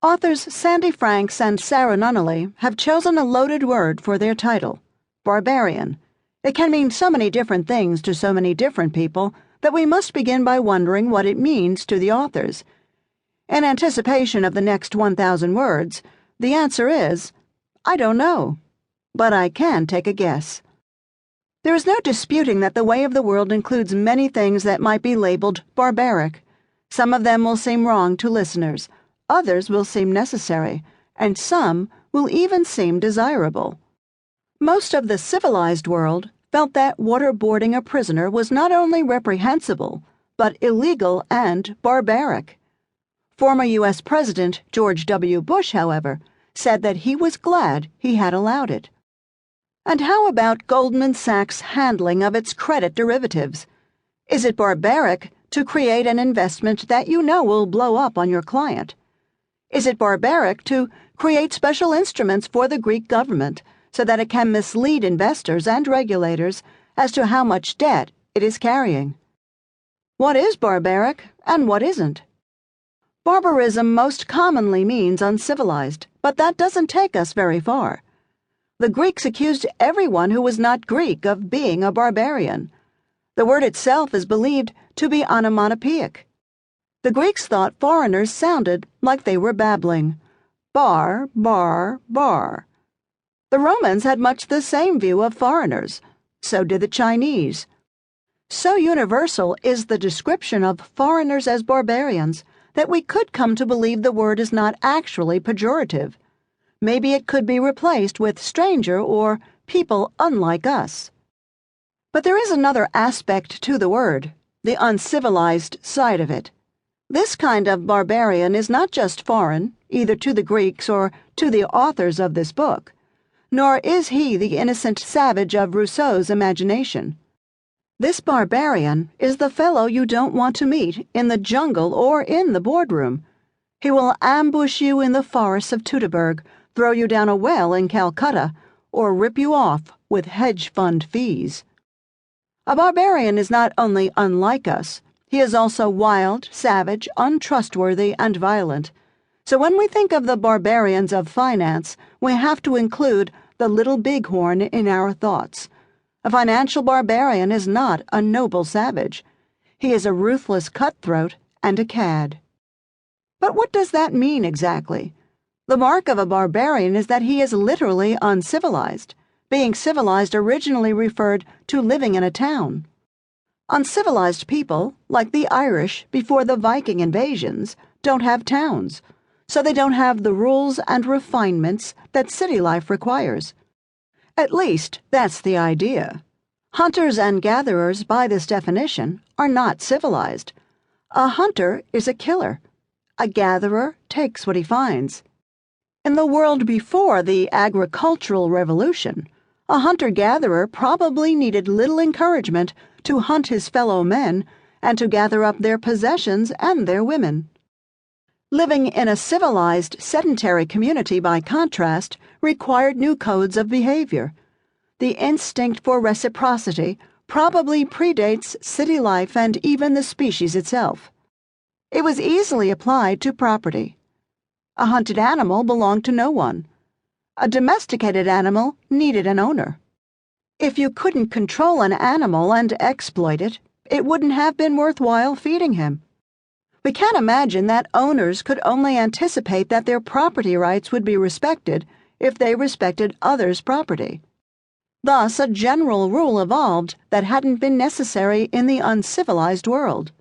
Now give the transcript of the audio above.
Authors Sandy Franks and Sara Nunnally have chosen a loaded word for their title, barbarian. It can mean so many different things to so many different people that we must begin by wondering what it means to the authors. In anticipation of the next 1,000 words, the answer is, I don't know, but I can take a guess. There is no disputing that the way of the world includes many things that might be labeled barbaric. Some of them will seem wrong to listeners, others will seem necessary, and some will even seem desirable. Most of the civilized world felt that waterboarding a prisoner was not only reprehensible, but illegal and barbaric. Former U.S. President George W. Bush, however, said that he was glad he had allowed it. And how about Goldman Sachs' handling of its credit derivatives? Is it barbaric to create an investment that you know will blow up on your client? Is it barbaric to create special instruments for the Greek government so that it can mislead investors and regulators as to how much debt it is carrying? What is barbaric and what isn't? Barbarism most commonly means uncivilized, but that doesn't take us very far. The Greeks accused everyone who was not Greek of being a barbarian. The word itself is believed to be onomatopoeic. The Greeks thought foreigners sounded like they were babbling. Bar, bar, bar. The Romans had much the same view of foreigners. So did the Chinese. So universal is the description of foreigners as barbarians that we could come to believe the word is not actually pejorative. Maybe it could be replaced with stranger or people unlike us. But there is another aspect to the word, the uncivilized side of it. This kind of barbarian is not just foreign, either to the Greeks or to the authors of this book, nor is he the innocent savage of Rousseau's imagination. This barbarian is the fellow you don't want to meet in the jungle or in the boardroom. He will ambush you in the forests of Teutoburg, throw you down a well in Calcutta, or rip you off with hedge fund fees. A barbarian is not only unlike us, he is also wild, savage, untrustworthy, and violent. So when we think of the barbarians of finance, we have to include the little bighorn in our thoughts. A financial barbarian is not a noble savage. He is a ruthless cutthroat and a cad. But what does that mean exactly? The mark of a barbarian is that he is literally uncivilized. Being civilized originally referred to living in a town. Uncivilized people, like the Irish before the Viking invasions, don't have towns, so they don't have the rules and refinements that city life requires. At least, that's the idea. Hunters and gatherers, by this definition, are not civilized. A hunter is a killer. A gatherer takes what he finds. In the world before the agricultural revolution, a hunter-gatherer probably needed little encouragement to hunt his fellow men and to gather up their possessions and their women. Living in a civilized, sedentary community, by contrast, required new codes of behavior. The instinct for reciprocity probably predates city life and even the species itself. It was easily applied to property. A hunted animal belonged to no one. A domesticated animal needed an owner. If you couldn't control an animal and exploit it, it wouldn't have been worthwhile feeding him. We can't imagine that owners could only anticipate that their property rights would be respected if they respected others' property. Thus, a general rule evolved that hadn't been necessary in the uncivilized world.